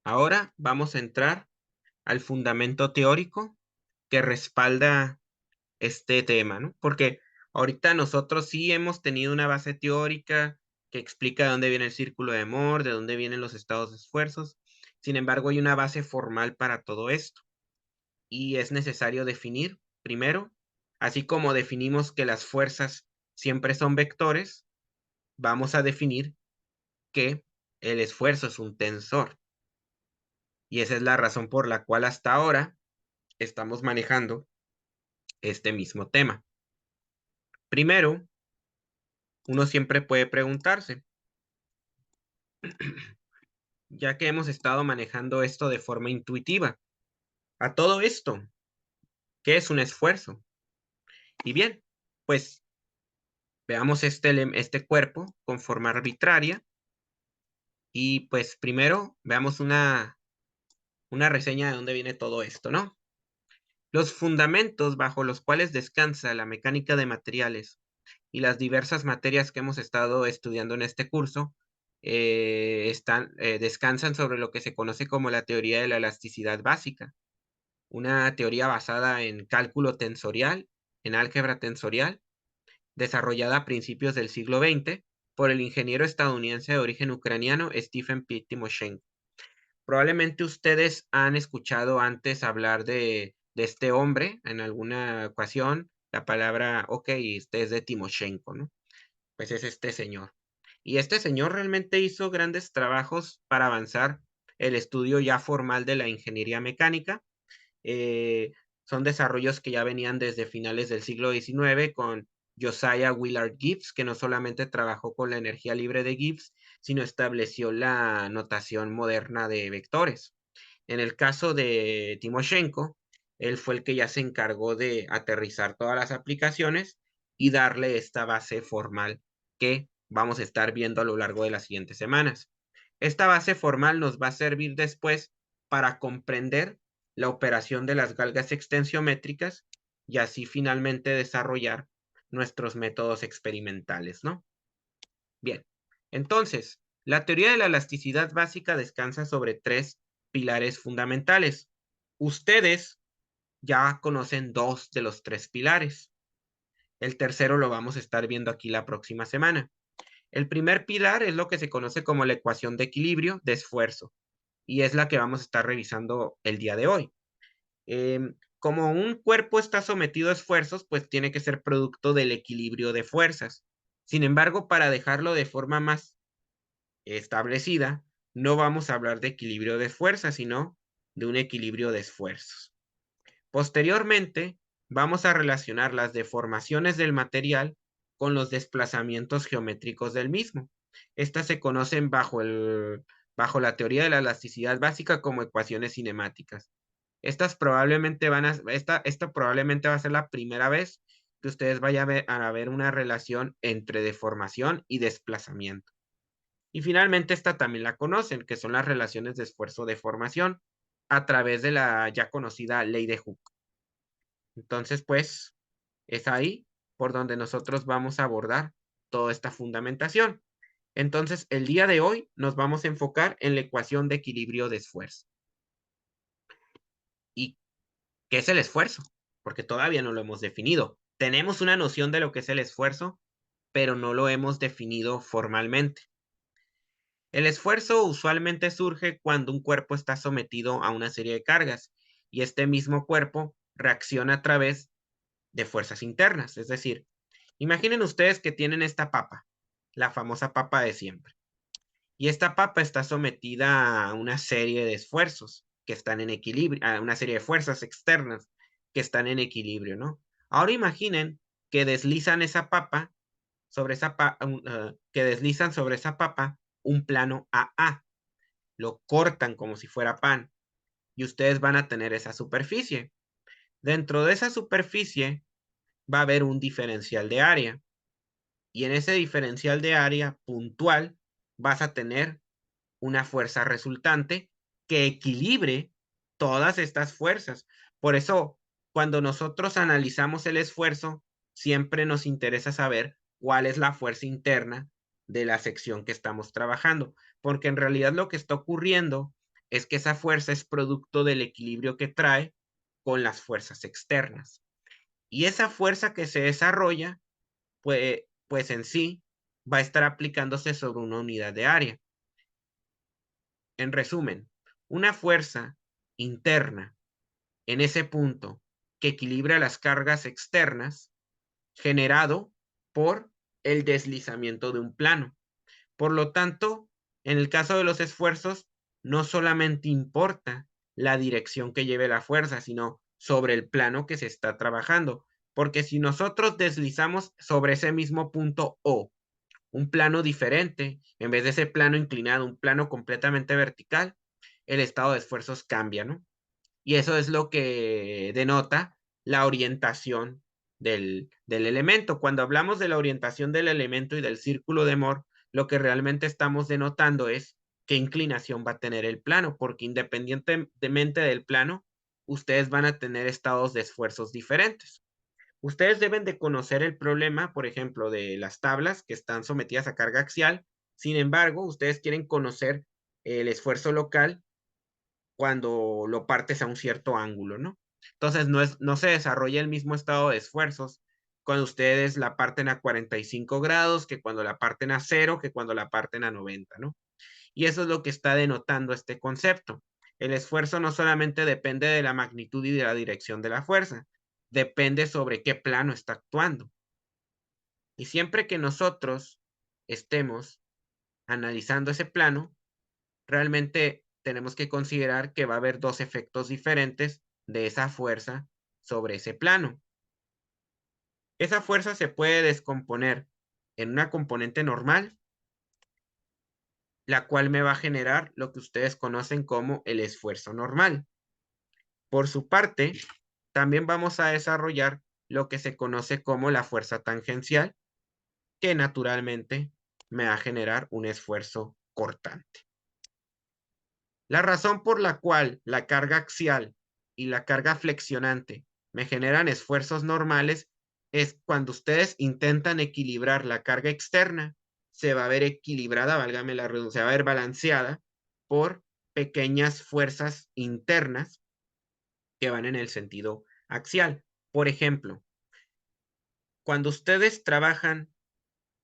Ahora vamos a entrar al fundamento teórico que respalda este tema, ¿no? Porque ahorita nosotros sí hemos tenido una base teórica que explica de dónde viene el círculo de Moore, de dónde vienen los estados de esfuerzos. Sin embargo, hay una base formal para todo esto y es necesario definir primero, así como definimos que las fuerzas siempre son vectores, vamos a definir que el esfuerzo es un tensor. Y esa es la razón por la cual hasta ahora estamos manejando este mismo tema. Primero, uno siempre puede preguntarse, ya que hemos estado manejando esto de forma intuitiva, a todo esto, ¿qué es un esfuerzo? Y bien, pues veamos este cuerpo con forma arbitraria y pues primero veamos una reseña de dónde viene todo esto, ¿no? Los fundamentos bajo los cuales descansa la mecánica de materiales y las diversas materias que hemos estado estudiando en este curso descansan sobre lo que se conoce como la teoría de la elasticidad básica, una teoría basada en cálculo tensorial, en álgebra tensorial, desarrollada a principios del siglo XX por el ingeniero estadounidense de origen ucraniano Stephen P. Timoshenko. Probablemente ustedes han escuchado antes hablar de este hombre en alguna ocasión, la palabra, ok, este es de Timoshenko, ¿no? Pues es este señor. Y este señor realmente hizo grandes trabajos para avanzar el estudio ya formal de la ingeniería mecánica. Eh, Son desarrollos que ya venían desde finales del siglo XIX con Josiah Willard Gibbs, que no solamente trabajó con la energía libre de Gibbs, sino estableció la notación moderna de vectores. En el caso de Timoshenko, él fue el que ya se encargó de aterrizar todas las aplicaciones y darle esta base formal que vamos a estar viendo a lo largo de las siguientes semanas. Esta base formal nos va a servir después para comprender la operación de las galgas extensiométricas y así finalmente desarrollar nuestros métodos experimentales, ¿no? Bien, entonces, la teoría de la elasticidad básica descansa sobre tres pilares fundamentales. Ustedes ya conocen dos de los tres pilares. El tercero lo vamos a estar viendo aquí la próxima semana. El primer pilar es lo que se conoce como la ecuación de equilibrio de esfuerzo y es la que vamos a estar revisando el día de hoy. Como un cuerpo está sometido a esfuerzos, pues tiene que ser producto del equilibrio de fuerzas. Sin embargo, para dejarlo de forma más establecida, no vamos a hablar de equilibrio de fuerzas, sino de un equilibrio de esfuerzos. Posteriormente, vamos a relacionar las deformaciones del material con los desplazamientos geométricos del mismo. Estas se conocen bajo la teoría de la elasticidad básica como ecuaciones cinemáticas. Esta probablemente va a ser la primera vez que ustedes vayan a ver una relación entre deformación y desplazamiento. Y finalmente esta también la conocen, que son las relaciones de esfuerzo-deformación a través de la ya conocida ley de Hooke. Entonces, pues, es ahí por donde nosotros vamos a abordar toda esta fundamentación. Entonces, el día de hoy nos vamos a enfocar en la ecuación de equilibrio de esfuerzo. ¿Y qué es el esfuerzo? Porque todavía no lo hemos definido. Tenemos una noción de lo que es el esfuerzo, pero no lo hemos definido formalmente. El esfuerzo usualmente surge cuando un cuerpo está sometido a una serie de cargas y este mismo cuerpo reacciona a través de fuerzas internas. Es decir, imaginen ustedes que tienen esta papa, la famosa papa de siempre. Y esta papa está sometida a una serie de esfuerzos que están en equilibrio, a una serie de fuerzas externas que están en equilibrio, ¿no? Ahora imaginen que deslizan esa papa que deslizan sobre esa papa un plano AA, lo cortan como si fuera pan y ustedes van a tener esa superficie. Dentro de esa superficie va a haber un diferencial de área y en ese diferencial de área puntual vas a tener una fuerza resultante que equilibre todas estas fuerzas. Por eso, cuando nosotros analizamos el esfuerzo, siempre nos interesa saber cuál es la fuerza interna de la sección que estamos trabajando, porque en realidad lo que está ocurriendo es que esa fuerza es producto del equilibrio que trae con las fuerzas externas. Y esa fuerza que se desarrolla, pues en sí, va a estar aplicándose sobre una unidad de área. En resumen, una fuerza interna en ese punto que equilibra las cargas externas generado por el deslizamiento de un plano. Por lo tanto, en el caso de los esfuerzos, no solamente importa la dirección que lleve la fuerza, sino sobre el plano que se está trabajando. Porque si nosotros deslizamos sobre ese mismo punto O, un plano diferente, en vez de ese plano inclinado, un plano completamente vertical, el estado de esfuerzos cambia, ¿no? Y eso es lo que denota la orientación del elemento. Cuando hablamos de la orientación del elemento y del círculo de Moore, lo que realmente estamos denotando es qué inclinación va a tener el plano, porque independientemente del plano, ustedes van a tener estados de esfuerzos diferentes. Ustedes deben de conocer el problema, por ejemplo, de las tablas que están sometidas a carga axial. Sin embargo, ustedes quieren conocer el esfuerzo local cuando lo partes a un cierto ángulo, ¿no? Entonces no se desarrolla el mismo estado de esfuerzos cuando ustedes la parten a 45 grados que cuando la parten a 0, que cuando la parten a 90, ¿no? Y eso es lo que está denotando este concepto. El esfuerzo no solamente depende de la magnitud y de la dirección de la fuerza, depende sobre qué plano está actuando. Y siempre que nosotros estemos analizando ese plano, realmente tenemos que considerar que va a haber dos efectos diferentes de esa fuerza sobre ese plano. Esa fuerza se puede descomponer en una componente normal, la cual me va a generar lo que ustedes conocen como el esfuerzo normal. Por su parte, también vamos a desarrollar lo que se conoce como la fuerza tangencial, que naturalmente me va a generar un esfuerzo cortante. La razón por la cual la carga axial y la carga flexionante me generan esfuerzos normales es cuando ustedes intentan equilibrar la carga externa, se va a ver equilibrada, válgame la redundancia, se va a ver balanceada por pequeñas fuerzas internas que van en el sentido axial. Por ejemplo, cuando ustedes trabajan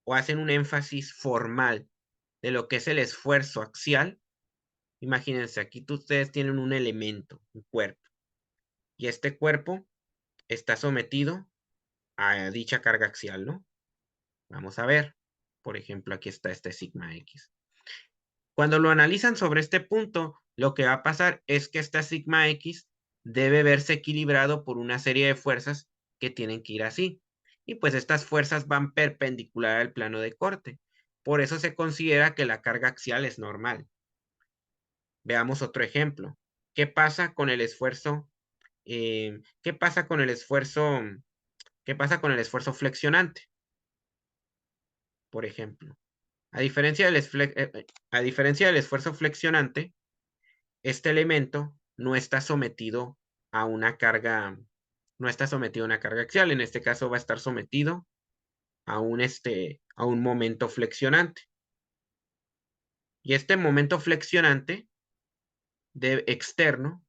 o hacen un énfasis formal de lo que es el esfuerzo axial, imagínense, aquí ustedes tienen un elemento, un cuerpo, y este cuerpo está sometido a dicha carga axial, ¿no? Vamos a ver, por ejemplo, aquí está este sigma X. Cuando lo analizan sobre este punto, lo que va a pasar es que esta sigma X debe verse equilibrado por una serie de fuerzas que tienen que ir así. Y pues estas fuerzas van perpendicular al plano de corte. Por eso se considera que la carga axial es normal. Veamos otro ejemplo. ¿Qué pasa con el esfuerzo? ¿Qué pasa con el esfuerzo? ¿Qué pasa con el esfuerzo flexionante? Por ejemplo, a diferencia del esfuerzo flexionante, este elemento no está sometido a una carga, no está sometido a una carga axial. En este caso va a estar sometido a un momento flexionante. Y este momento flexionante de externo,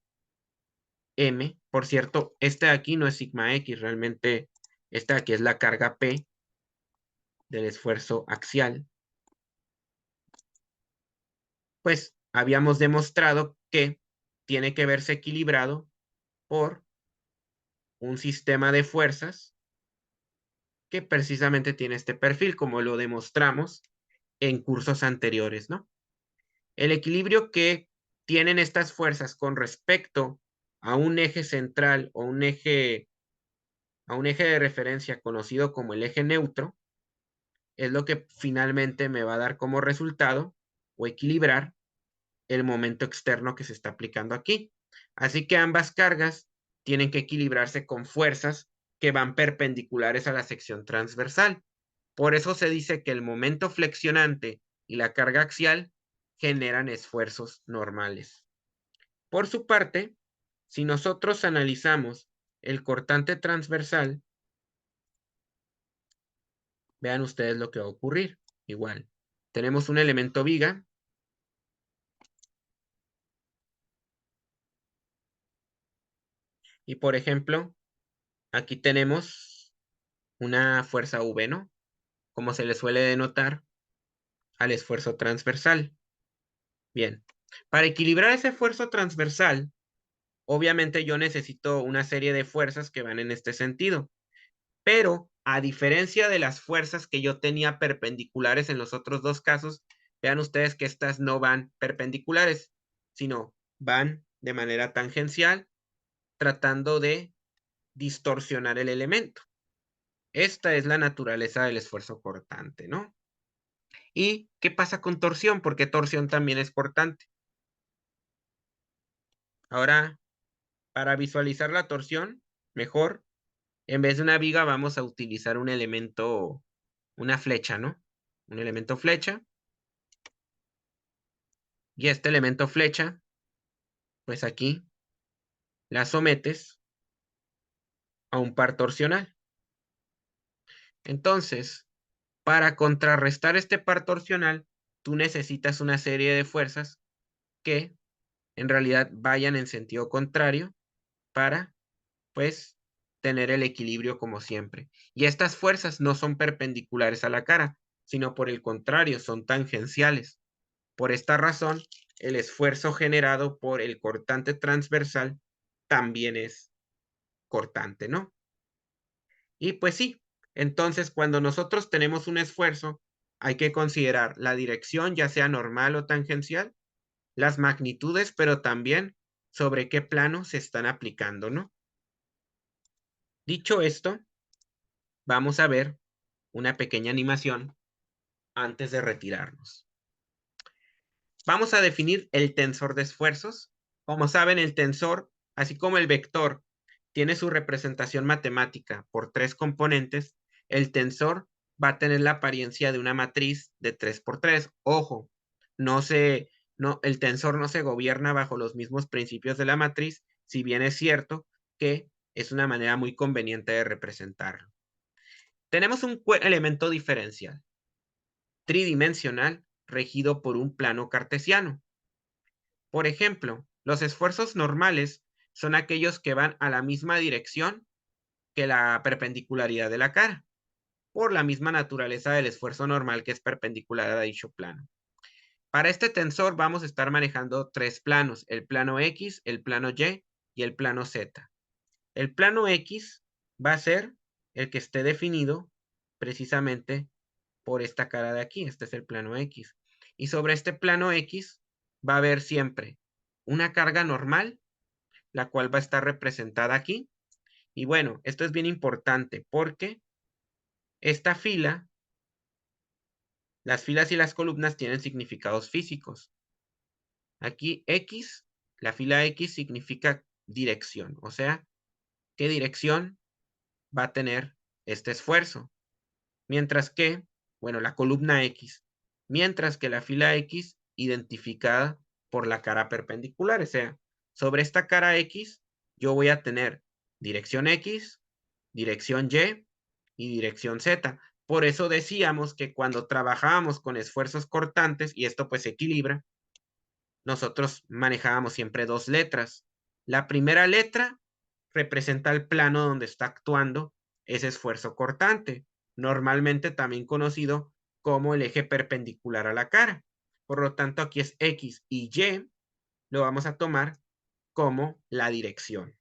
M, por cierto, este de aquí no es sigma X, realmente esta de aquí es la carga P del esfuerzo axial. Pues habíamos demostrado que tiene que verse equilibrado por un sistema de fuerzas que precisamente tiene este perfil, como lo demostramos en cursos anteriores, ¿no? El equilibrio que tienen estas fuerzas con respecto a un eje central o a un eje de referencia conocido como el eje neutro, es lo que finalmente me va a dar como resultado o equilibrar el momento externo que se está aplicando aquí. Así que ambas cargas tienen que equilibrarse con fuerzas que van perpendiculares a la sección transversal. Por eso se dice que el momento flexionante y la carga axial generan esfuerzos normales. Por su parte, si nosotros analizamos el cortante transversal, vean ustedes lo que va a ocurrir. Igual, tenemos un elemento viga Y por ejemplo, aquí tenemos una fuerza V, ¿no? Como se le suele denotar al esfuerzo transversal. Bien, para equilibrar ese esfuerzo transversal, obviamente yo necesito una serie de fuerzas que van en este sentido, pero a diferencia de las fuerzas que yo tenía perpendiculares en los otros dos casos, vean ustedes que estas no van perpendiculares, sino van de manera tangencial, tratando de distorsionar el elemento. Esta es la naturaleza del esfuerzo cortante, ¿no? ¿Y qué pasa con torsión? Porque torsión también es cortante. Ahora, para visualizar la torsión, mejor, en vez de una viga vamos a utilizar un elemento, una flecha, ¿no? Un elemento flecha. Y este elemento flecha, pues aquí la sometes a un par torsional. Entonces, para contrarrestar este par torsional, tú necesitas una serie de fuerzas que en realidad vayan en sentido contrario para, pues, tener el equilibrio como siempre. Y estas fuerzas no son perpendiculares a la cara, sino por el contrario, son tangenciales. Por esta razón, el esfuerzo generado por el cortante transversal también es cortante, ¿no? Y pues sí, entonces cuando nosotros tenemos un esfuerzo, hay que considerar la dirección, ya sea normal o tangencial, las magnitudes, pero también sobre qué plano se están aplicando, ¿no? Dicho esto, vamos a ver una pequeña animación antes de retirarnos. Vamos a definir el tensor de esfuerzos. Como saben, el tensor, así como el vector, tiene su representación matemática por tres componentes. El tensor va a tener la apariencia de una matriz de 3 por 3. Ojo, el tensor no se gobierna bajo los mismos principios de la matriz, si bien es cierto que es una manera muy conveniente de representarlo. Tenemos un elemento diferencial, tridimensional, regido por un plano cartesiano. Por ejemplo, los esfuerzos normales son aquellos que van a la misma dirección que la perpendicularidad de la cara, por la misma naturaleza del esfuerzo normal que es perpendicular a dicho plano. Para este tensor vamos a estar manejando tres planos, el plano X, el plano Y y el plano Z. El plano X va a ser el que esté definido precisamente por esta cara de aquí. Este es el plano X. Y sobre este plano X va a haber siempre una carga normal, la cual va a estar representada aquí. Y bueno, esto es bien importante porque esta fila, las filas y las columnas tienen significados físicos. Aquí X, la fila X significa dirección, o sea, ¿qué dirección va a tener este esfuerzo? Mientras que, bueno, la columna X, mientras que la fila X identificada por la cara perpendicular, o sea, sobre esta cara X yo voy a tener dirección X, dirección Y y dirección Z. Por eso decíamos que cuando trabajábamos con esfuerzos cortantes, y esto pues equilibra, nosotros manejábamos siempre dos letras. La primera letra representa el plano donde está actuando ese esfuerzo cortante, normalmente también conocido como el eje perpendicular a la cara. Por lo tanto, aquí es X y Y, lo vamos a tomar como la dirección.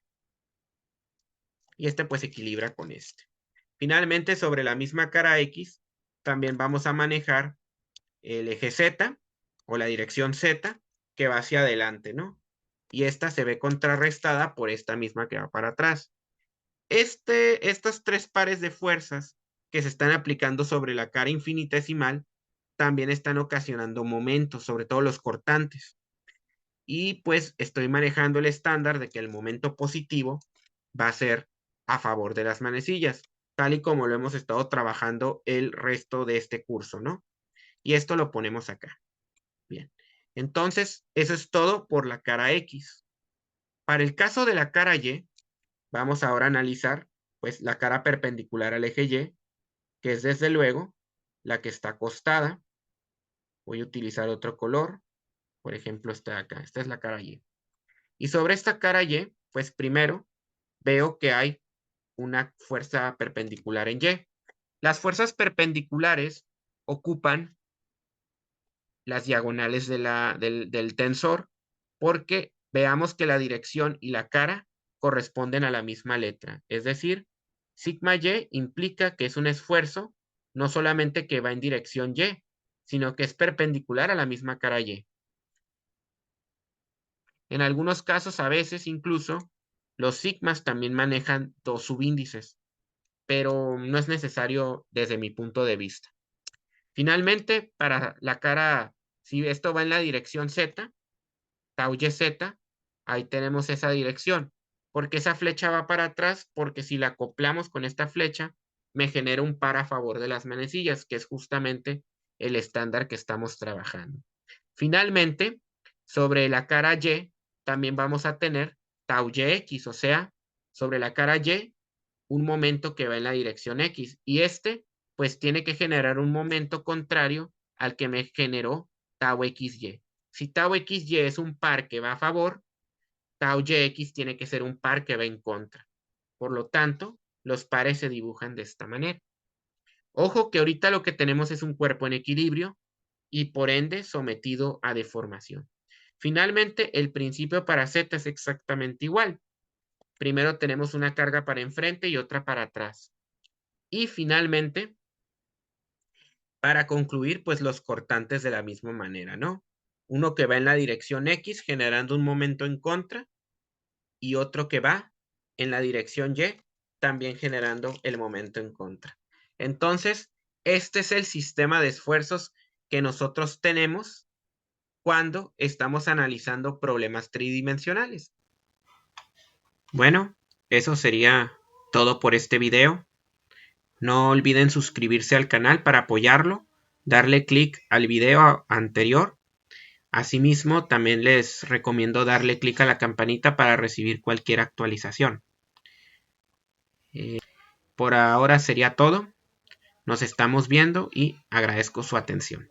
Y este pues equilibra con este. Finalmente, sobre la misma cara X, también vamos a manejar el eje Z o la dirección Z que va hacia adelante, ¿no? Y esta se ve contrarrestada por esta misma que va para atrás. Estas tres pares de fuerzas que se están aplicando sobre la cara infinitesimal también están ocasionando momentos, sobre todo los cortantes. Y pues estoy manejando el estándar de que el momento positivo va a ser a favor de las manecillas, tal y como lo hemos estado trabajando el resto de este curso, ¿no? Y esto lo ponemos acá. Bien. Entonces, eso es todo por la cara X. Para el caso de la cara Y, vamos ahora a analizar pues la cara perpendicular al eje Y, que es desde luego la que está acostada. Voy a utilizar otro color, por ejemplo, esta de acá. Esta es la cara Y. Y sobre esta cara Y, pues primero veo que hay una fuerza perpendicular en Y. Las fuerzas perpendiculares ocupan las diagonales del tensor, porque veamos que la dirección y la cara corresponden a la misma letra. Es decir, sigma Y implica que es un esfuerzo no solamente que va en dirección Y, sino que es perpendicular a la misma cara Y. En algunos casos, a veces incluso, los sigmas también manejan dos subíndices, pero no es necesario desde mi punto de vista. Finalmente, para la cara, si esto va en la dirección Z, tau YZ, ahí tenemos esa dirección, porque esa flecha va para atrás, porque si la acoplamos con esta flecha, me genera un par a favor de las manecillas, que es justamente el estándar que estamos trabajando. Finalmente, sobre la cara Y, también vamos a tener tau YX, o sea, sobre la cara Y, un momento que va en la dirección X, y este, pues tiene que generar un momento contrario al que me generó tau XY. Si tau XY es un par que va a favor, tau YX tiene que ser un par que va en contra. Por lo tanto, los pares se dibujan de esta manera. Ojo que ahorita lo que tenemos es un cuerpo en equilibrio y por ende sometido a deformación. Finalmente, el principio para Z es exactamente igual. Primero tenemos una carga para enfrente y otra para atrás. Y finalmente, para concluir, pues los cortantes de la misma manera, ¿no? Uno que va en la dirección X generando un momento en contra y otro que va en la dirección Y también generando el momento en contra. Entonces, este es el sistema de esfuerzos que nosotros tenemos cuando estamos analizando problemas tridimensionales. Bueno, eso sería todo por este video. No olviden suscribirse al canal para apoyarlo, darle clic al video anterior. Asimismo, también les recomiendo darle clic a la campanita para recibir cualquier actualización. Por ahora sería todo. Nos estamos viendo y agradezco su atención.